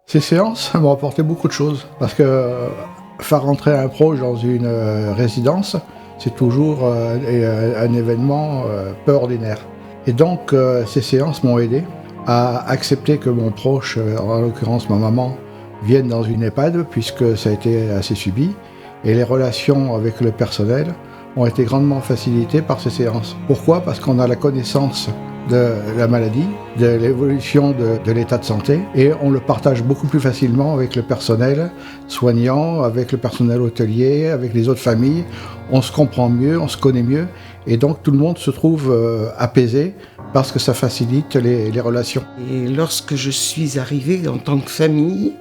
Ces séances m'ont apporté beaucoup de choses, parce que faire rentrer un proche dans une résidence, c'est toujours un événement peu ordinaire. Et donc, ces séances m'ont aidé à accepter que mon proche, en l'occurrence ma maman, vienne dans une EHPAD, puisque ça a été assez subi, et les relations avec le personnel ont été grandement facilitées par ces séances. Pourquoi ? Parce qu'on a la connaissance de la maladie, de l'évolution de l'état de santé, et on le partage beaucoup plus facilement avec le personnel soignant, avec le personnel hôtelier, avec les autres familles. On se comprend mieux, on se connaît mieux, et donc tout le monde se trouve apaisé parce que ça facilite les relations. Et lorsque je suis arrivée en tant que famille,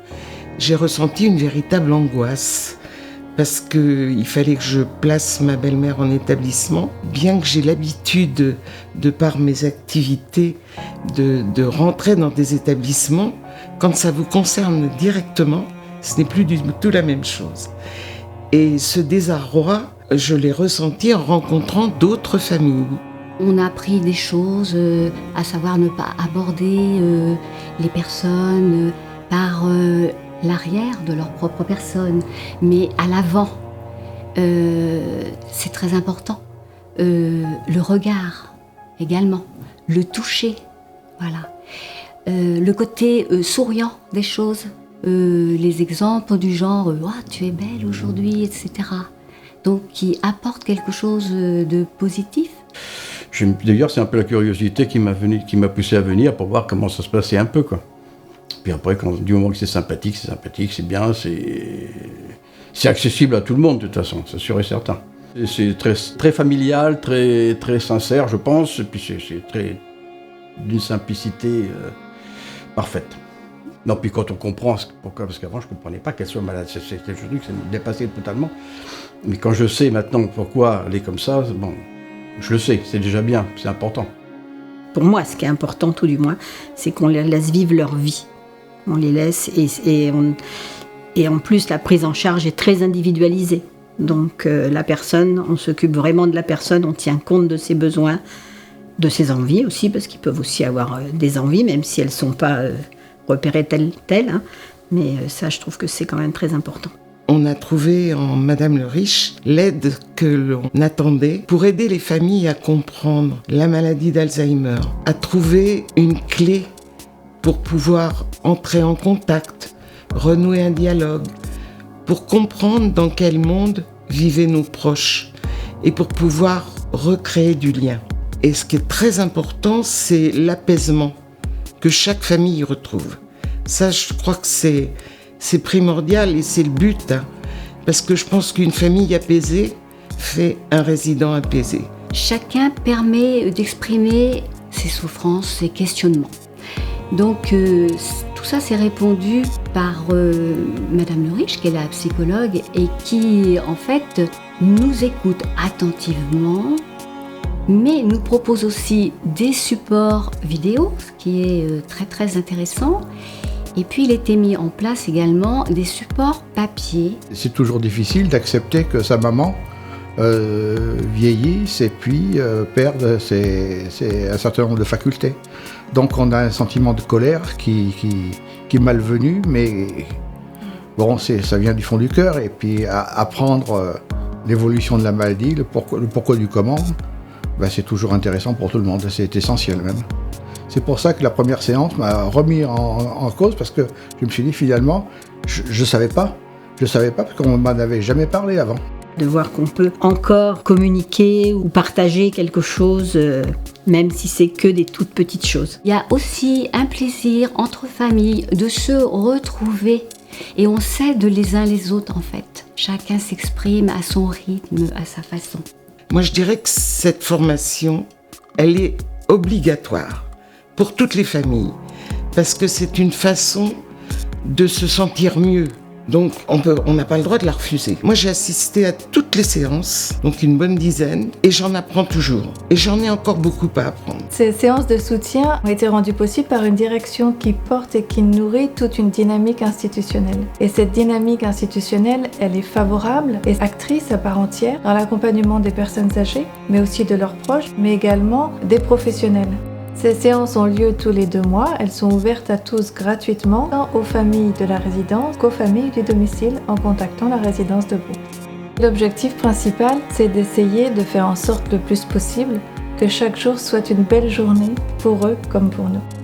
j'ai ressenti une véritable angoisse. Parce qu'il fallait que je place ma belle-mère en établissement. Bien que j'ai l'habitude, de par mes activités, de rentrer dans des établissements, quand ça vous concerne directement, ce n'est plus du tout la même chose. Et ce désarroi, je l'ai ressenti en rencontrant d'autres familles. On a appris des choses, à savoir ne pas aborder les personnes par l'arrière de leur propre personne, mais à l'avant. C'est très important. Le regard également, le toucher, voilà. Le côté souriant des choses, les exemples du genre « oh, tu es belle aujourd'hui », etc. Donc qui apportent quelque chose de positif. D'ailleurs, c'est un peu la curiosité qui m'a poussé à venir pour voir comment ça se passait un peu, quoi. Puis après, du moment que c'est sympathique, c'est bien, c'est accessible à tout le monde de toute façon, c'est sûr et certain. Et c'est très, très familial, très, très sincère, je pense, et puis c'est très d'une simplicité parfaite. Non, puis quand on comprend pourquoi, parce qu'avant je ne comprenais pas qu'elle soit malade, c'est quelque chose qui me dépassait totalement. Mais quand je sais maintenant pourquoi elle est comme ça, bon, je le sais, c'est déjà bien, c'est important. Pour moi, ce qui est important, tout du moins, c'est qu'on les laisse vivre leur vie. On les laisse et en plus, la prise en charge est très individualisée. Donc la personne, on s'occupe vraiment de la personne, on tient compte de ses besoins, de ses envies aussi, parce qu'ils peuvent aussi avoir des envies, même si elles ne sont pas repérées telles. Hein. Mais ça, je trouve que c'est quand même très important. On a trouvé en Madame le Riche l'aide que l'on attendait pour aider les familles à comprendre la maladie d'Alzheimer, à trouver une clé pour pouvoir entrer en contact, renouer un dialogue, pour comprendre dans quel monde vivaient nos proches et pour pouvoir recréer du lien. Et ce qui est très important, c'est l'apaisement que chaque famille retrouve. Ça, je crois que c'est primordial et c'est le but, hein, parce que je pense qu'une famille apaisée fait un résident apaisé. Chacun permet d'exprimer ses souffrances, ses questionnements. Donc tout ça c'est répondu par Madame le Riche, qui est la psychologue et qui en fait nous écoute attentivement, mais nous propose aussi des supports vidéo, ce qui est très très intéressant. Et puis il était mis en place également des supports papier. C'est toujours difficile d'accepter que sa maman vieillisse et puis perde un certain nombre de facultés. Donc on a un sentiment de colère qui est malvenu, mais bon, ça vient du fond du cœur. Et puis apprendre l'évolution de la maladie, le pourquoi du comment, ben, c'est toujours intéressant pour tout le monde, c'est essentiel même. C'est pour ça que la première séance m'a remis en cause, parce que je me suis dit finalement, je ne savais pas parce qu'on m'en avait jamais parlé avant. De voir qu'on peut encore communiquer ou partager quelque chose, même si c'est que des toutes petites choses. Il y a aussi un plaisir entre familles de se retrouver et on s'aide les uns les autres en fait. Chacun s'exprime à son rythme, à sa façon. Moi je dirais que cette formation, elle est obligatoire pour toutes les familles, parce que c'est une façon de se sentir mieux. Donc on n'a pas le droit de la refuser. Moi j'ai assisté à toutes les séances, donc une bonne dizaine, et j'en apprends toujours. Et j'en ai encore beaucoup à apprendre. Ces séances de soutien ont été rendues possibles par une direction qui porte et qui nourrit toute une dynamique institutionnelle. Et cette dynamique institutionnelle, elle est favorable et actrice à part entière dans l'accompagnement des personnes âgées, mais aussi de leurs proches, mais également des professionnels. Ces séances ont lieu tous les 2 mois. Elles sont ouvertes à tous gratuitement, tant aux familles de la résidence qu'aux familles du domicile en contactant la résidence de Bourg. L'objectif principal, c'est d'essayer de faire en sorte le plus possible que chaque jour soit une belle journée pour eux comme pour nous.